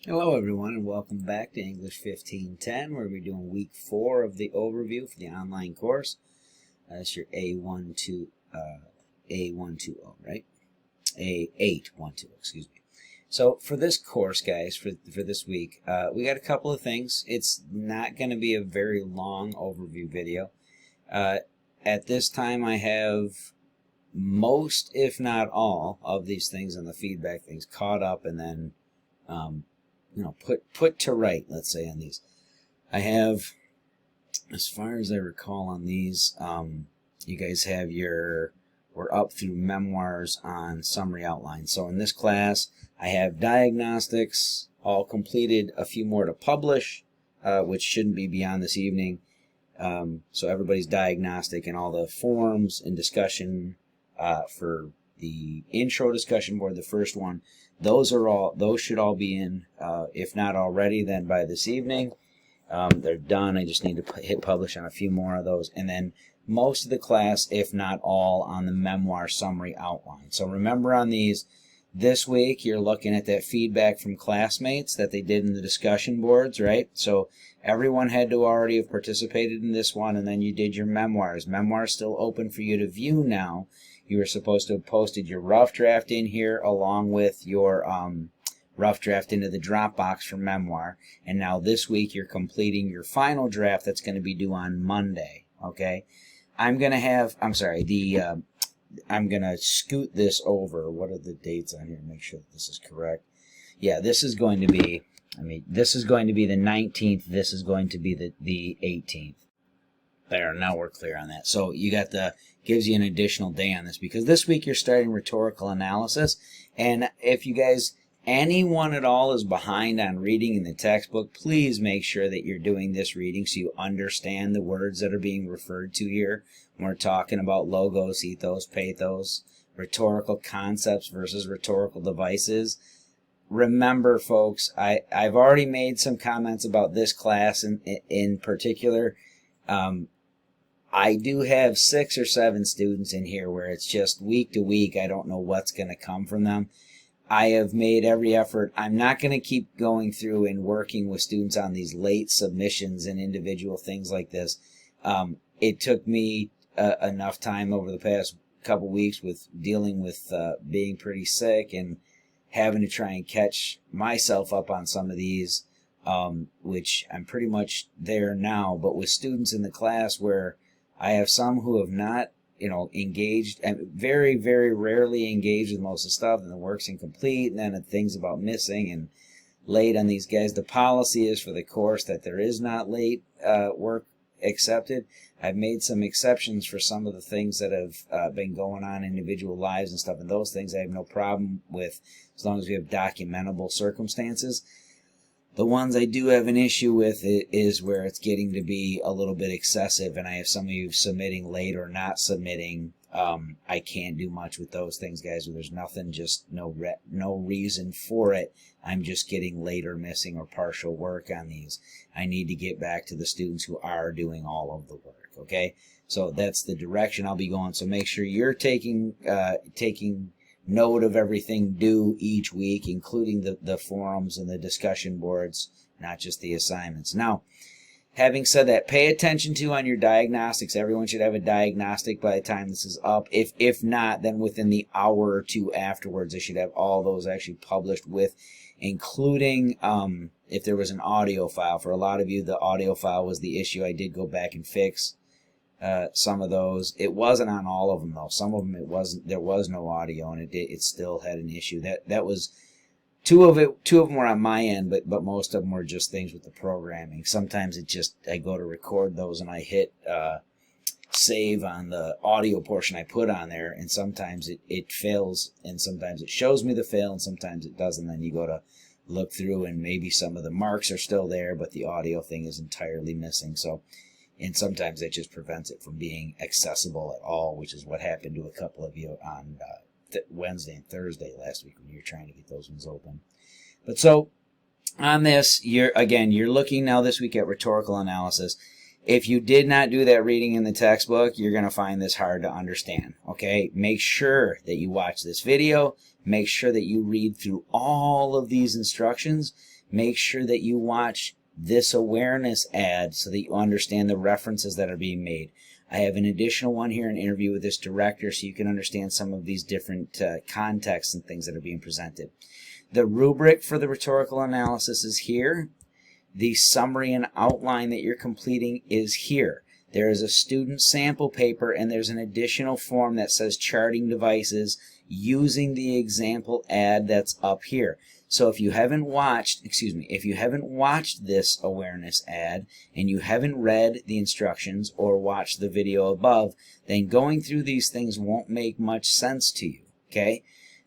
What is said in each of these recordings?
Hello everyone and welcome back to English 1510 where we're doing week 4 of the overview for the online course. That's your A12, A120, right? A812, excuse me. So for this course, guys, for this week, we got a couple of things. It's not going to be a very long overview video. At this time I have most, if not all, of these things and the feedback things caught up and then put to right, let's say, on these. I have, as far as I recall on these, you guys have we're up through memoirs on summary outline. So in this class, I have diagnostics all completed, a few more to publish, which shouldn't be beyond this evening. So everybody's diagnostic and all the forums and discussion for the intro discussion board, the first one, those should all be in, if not already, then by this evening. They're done. I just need to hit publish on a few more of those, and then most of the class, if not all, on the memoir summary outline. So remember, on these this week, you're looking at that feedback from classmates that they did in the discussion boards, right? So everyone had to already have participated in this one, and then you did your memoirs. Memoirs still open for you to view now. You were supposed to have posted your rough draft in here along with your rough draft into the Dropbox for memoir. And now this week you're completing your final draft that's going to be due on Monday. Okay? I'm going to scoot this over. What are the dates on here? Make sure that this is correct. Yeah, this is going to be, this is going to be the 19th. This is going to be the 18th. There, now we're clear on that. So you got gives you an additional day on this, because this week you're starting rhetorical analysis. And if you guys, anyone at all, is behind on reading in the textbook, please make sure that you're doing this reading so you understand the words that are being referred to here when we're talking about logos, ethos, pathos, rhetorical concepts versus rhetorical devices. Remember, folks, I've already made some comments about this class in particular. I do have 6 or 7 students in here where it's just week to week, I don't know what's going to come from them. I have made every effort. I'm not going to keep going through and working with students on these late submissions and individual things like this. It took me enough time over the past couple weeks with dealing with being pretty sick and having to try and catch myself up on some of these, which I'm pretty much there now. But with students in the class where I have some who have not, engaged, and very, very rarely engaged with most of the stuff, and the work's incomplete, and then things about missing and late on these guys. The policy is for the course that there is not late work accepted. I've made some exceptions for some of the things that have been going on in individual lives and stuff, and those things I have no problem with as long as we have documentable circumstances. The ones I do have an issue with is where it's getting to be a little bit excessive, and I have some of you submitting late or not submitting. I can't do much with those things, guys. There's nothing, just no reason for it. I'm just getting late or missing or partial work on these. I need to get back to the students who are doing all of the work, okay? So that's the direction I'll be going. So make sure you're taking note of everything due each week, including the forums and the discussion boards, not just the assignments. Now, having said that, pay attention to on your diagnostics. Everyone should have a diagnostic by the time this is up. If not, then within the hour or two afterwards, they should have all those actually published with, including if there was an audio file. For a lot of you, the audio file was the issue. I did go back and fix some of those. It wasn't on all of them though. Some of them there was no audio, and it still had an issue. That was two of them were on my end, but most of them were just things with the programming. Sometimes I go to record those and I hit save on the audio portion I put on there, and sometimes it fails, and sometimes it shows me the fail, and sometimes it doesn't. Then you go to look through, and maybe some of the marks are still there, but the audio thing is entirely missing. And sometimes that just prevents it from being accessible at all, which is what happened to a couple of you on Wednesday and Thursday last week when you were trying to get those ones open. But so on this, you're looking now this week at rhetorical analysis. If you did not do that reading in the textbook, you're going to find this hard to understand, okay? Make sure that you watch this video. Make sure that you read through all of these instructions. Make sure that you watch this awareness ad so that you understand the references that are being made. I have an additional one here, an interview with this director, so you can understand some of these different contexts and things that are being presented. The rubric for the rhetorical analysis is here. The summary and outline that you're completing is here. There is a student sample paper, and there's an additional form that says charting devices using the example ad that's up here. So if you haven't watched, if you haven't watched this awareness ad and you haven't read the instructions or watched the video above, then going through these things won't make much sense to you, okay?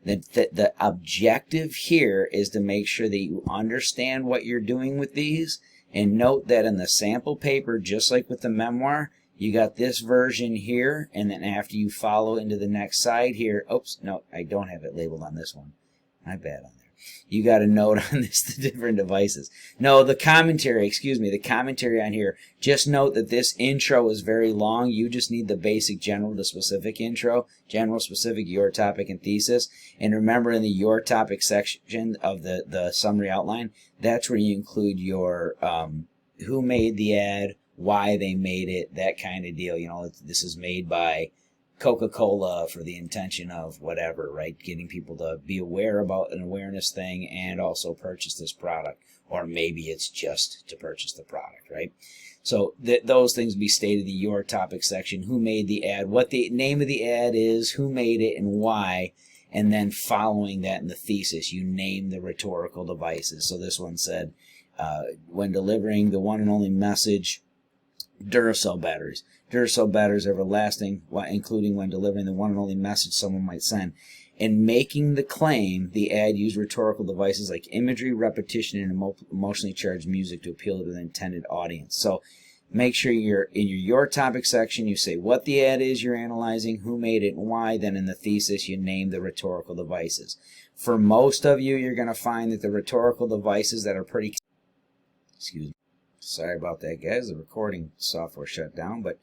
The objective here is to make sure that you understand what you're doing with these, and note that in the sample paper, just like with the memoir, you got this version here, and then after you follow into the next side here, oops, no, I don't have it labeled on this one. My bad on there. You got a note on this, the different devices. No, the commentary, the commentary on here, just note that this intro is very long. You just need the basic general to specific intro, general, specific, your topic, and thesis. And remember, in the your topic section of the summary outline, that's where you include your who made the ad, why they made it, that kind of deal. You know, this is made by Coca-Cola for the intention of whatever, right? Getting people to be aware about an awareness thing and also purchase this product. Or maybe it's just to purchase the product, right? So those things be stated in the your topic section. Who made the ad, what the name of the ad is, who made it, and why. And then following that in the thesis, you name the rhetorical devices. So this one said, when delivering the one and only message, Duracell batteries. Duracell batteries are everlasting, including when delivering the one and only message someone might send. In making the claim, the ad used rhetorical devices like imagery, repetition, and emotionally charged music to appeal to the intended audience. So make sure you're in your topic section, you say what the ad is you're analyzing, who made it, and why. Then in the thesis, you name the rhetorical devices. For most of you, you're going to find that the rhetorical devices that are pretty... Sorry about that, guys. The recording software shut down. But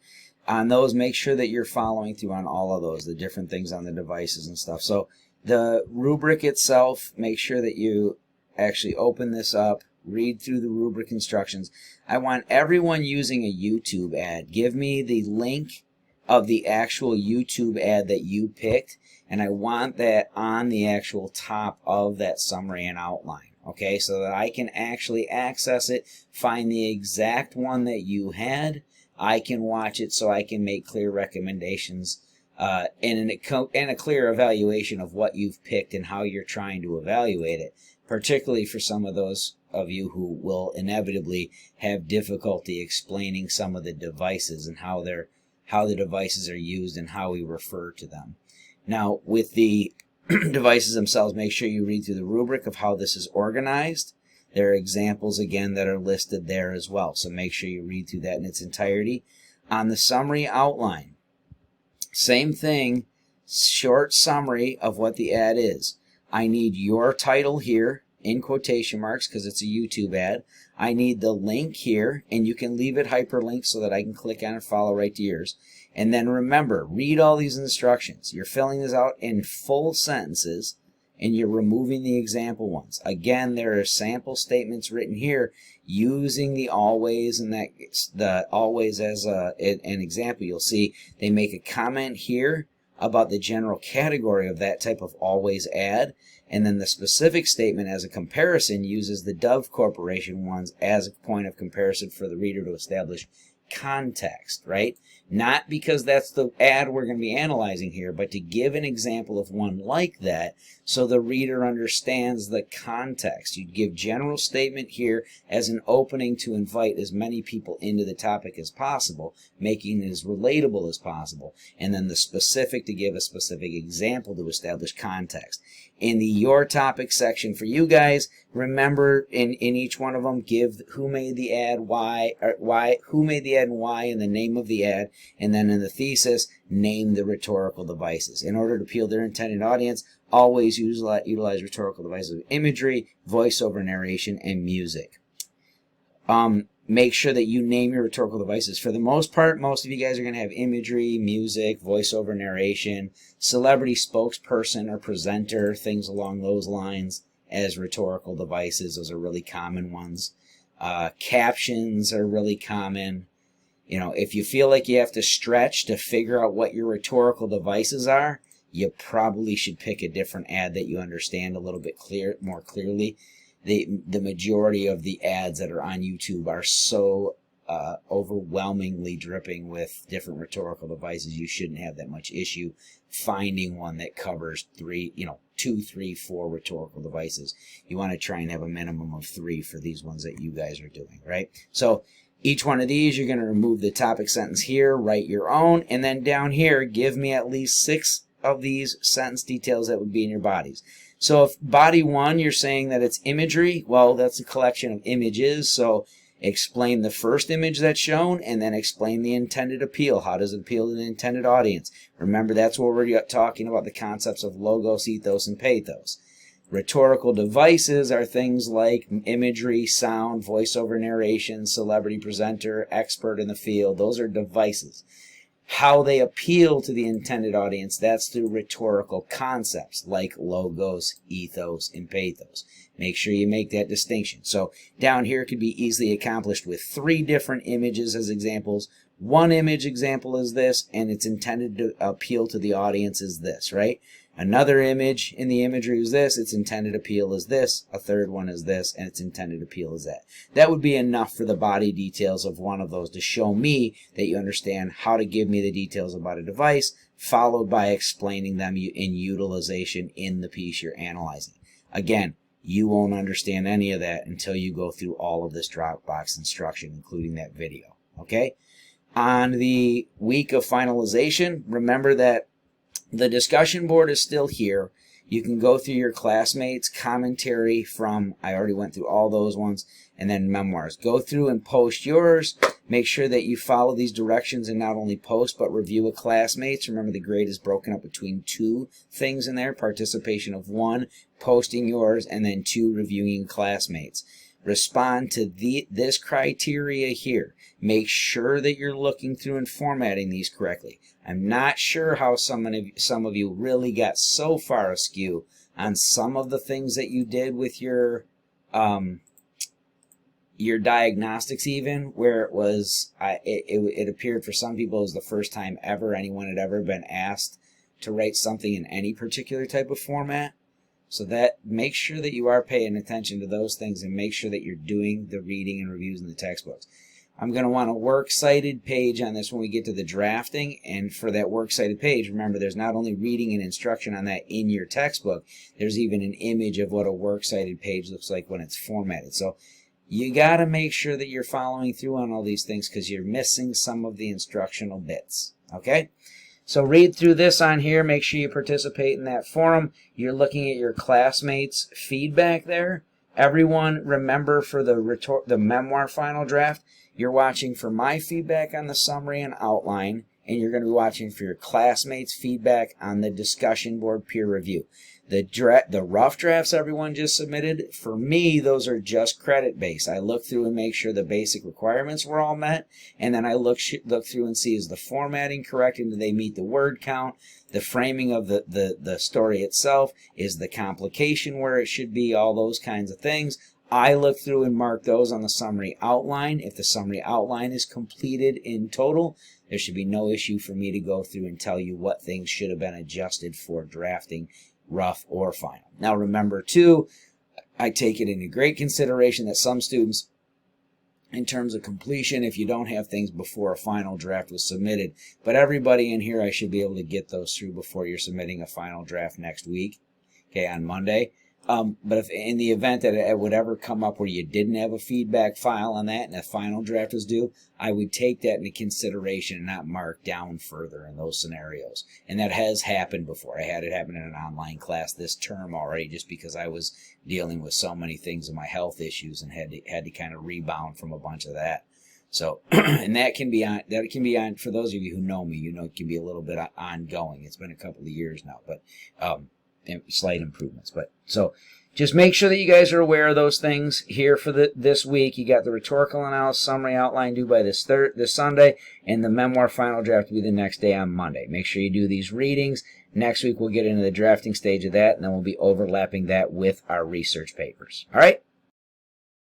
on those, make sure that you're following through on all of those, the different things on the devices and stuff. So the rubric itself, make sure that you actually open this up, read through the rubric instructions. I want everyone using a YouTube ad. Give me the link of the actual YouTube ad that you picked, and I want that on the actual top of that summary and outline. Okay, so that I can actually access it, find the exact one that you had. I can watch it so I can make clear recommendations and a clear evaluation of what you've picked and how you're trying to evaluate it, particularly for some of those of you who will inevitably have difficulty explaining some of the devices and how the devices are used and how we refer to them. Now, with the devices themselves, make sure you read through the rubric of how this is organized. There are examples, again, that are listed there as well. So make sure you read through that in its entirety. On the summary outline, same thing, short summary of what the ad is. I need your title here in quotation marks because it's a YouTube ad. I need the link here, and you can leave it hyperlinked so that I can click on it and follow right to yours. And then remember, read all these instructions. You're filling this out in full sentences, and you're removing the example ones. Again, there are sample statements written here using the always and the always as an example. You'll see they make a comment here about the general category of that type of always ad, and then the specific statement as a comparison uses the Dove Corporation ones as a point of comparison for the reader to establish context, right? Not because that's the ad we're going to be analyzing here, but to give an example of one like that so the reader understands the context. You'd give general statement here as an opening to invite as many people into the topic as possible, making it as relatable as possible, and then the specific to give a specific example to establish context. In the your topic section for you guys, remember in each one of them, give who made the ad, who made the ad and why, and the name of the ad, and then in the thesis, name the rhetorical devices. In order to appeal their intended audience, always utilize rhetorical devices of imagery, voiceover narration, and music. make sure that you name your rhetorical devices. For the most part, most of you guys are going to have imagery, music, voiceover narration, celebrity spokesperson or presenter, things along those lines as rhetorical devices. Those are really common ones. Captions are really common. You know, if you feel like you have to stretch to figure out what your rhetorical devices are, you probably should pick a different ad that you understand a little bit more clearly. The majority of the ads that are on YouTube are so overwhelmingly dripping with different rhetorical devices. You shouldn't have that much issue finding one that covers 2, 3, 4 rhetorical devices. You want to try and have a minimum of 3 for these ones that you guys are doing, right? So each one of these, you're going to remove the topic sentence here, write your own, and then down here, give me at least 6 of these sentence details that would be in your bodies. So if body 1, you're saying that it's imagery, well, that's a collection of images, so explain the first image that's shown, and then explain the intended appeal. How does it appeal to the intended audience? Remember, that's where we're talking about the concepts of logos, ethos, and pathos. Rhetorical devices are things like imagery, sound, voiceover narration, celebrity presenter, expert in the field. Those are devices. How they appeal to the intended audience, that's through rhetorical concepts like logos, ethos, and pathos. Make sure you make that distinction. So down here could be easily accomplished with 3 different images as examples. One image example is this, and it's intended to appeal to the audience is this, right? Another image in the imagery is this, its intended appeal is this. A third one is this, and its intended appeal is that. That would be enough for the body details of one of those to show me that you understand how to give me the details about a device, followed by explaining them in utilization in the piece you're analyzing. Again, you won't understand any of that until you go through all of this Dropbox instruction, including that video, okay? On the week of finalization, remember that the discussion board is still here. You can go through your classmates' commentary from, I already went through all those ones, and then memoirs. Go through and post yours. Make sure that you follow these directions and not only post, but review with classmates. Remember, the grade is broken up between 2 things in there. Participation of 1, posting yours, and then 2, reviewing classmates. Respond to this criteria here. Make sure that you're looking through and formatting these correctly. I'm not sure how some of you really got so far askew on some of the things that you did with your diagnostics, even where it was it appeared for some people it was the first time ever anyone had ever been asked to write something in any particular type of format. So that make sure that you are paying attention to those things and make sure that you're doing the reading and reviews in the textbooks. I'm going to want a works cited page on this when we get to the drafting, and for that works cited page, remember there's not only reading and instruction on that in your textbook, there's even an image of what a works cited page looks like when it's formatted. So you got to make sure that you're following through on all these things because you're missing some of the instructional bits, okay? So read through this on here. Make sure you participate in that forum. You're looking at your classmates' feedback there. Everyone, remember for the memoir final draft, you're watching for my feedback on the summary and outline, and you're going to be watching for your classmates' feedback on the discussion board peer review. The rough drafts everyone just submitted, for me, those are just credit-based. I look through and make sure the basic requirements were all met, and then I look through and see is the formatting correct and do they meet the word count, the framing of the story itself, is the complication where it should be, all those kinds of things. I look through and mark those on the summary outline. If the summary outline is completed in total, there should be no issue for me to go through and tell you what things should have been adjusted for drafting, rough or final. Now remember too, I take it into great consideration that some students, in terms of completion, if you don't have things before a final draft was submitted, but everybody in here, I should be able to get those through before you're submitting a final draft next week, okay, on Monday. But if in the event that it would ever come up where you didn't have a feedback file on that and a final draft was due, I would take that into consideration and not mark down further in those scenarios. And that has happened before. I had it happen in an online class this term already just because I was dealing with so many things in my health issues and had to kind of rebound from a bunch of that. So, and that can be on, for those of you who know me, you know it can be a little bit ongoing. It's been a couple of years now, but slight improvements. But so just make sure that you guys are aware of those things here for this week. You got the rhetorical analysis summary outline due by this Sunday, and the memoir final draft will be the next day on Monday. Make sure you do these readings. Next week we'll get into the drafting stage of that, and then we'll be overlapping that with our research papers. All right?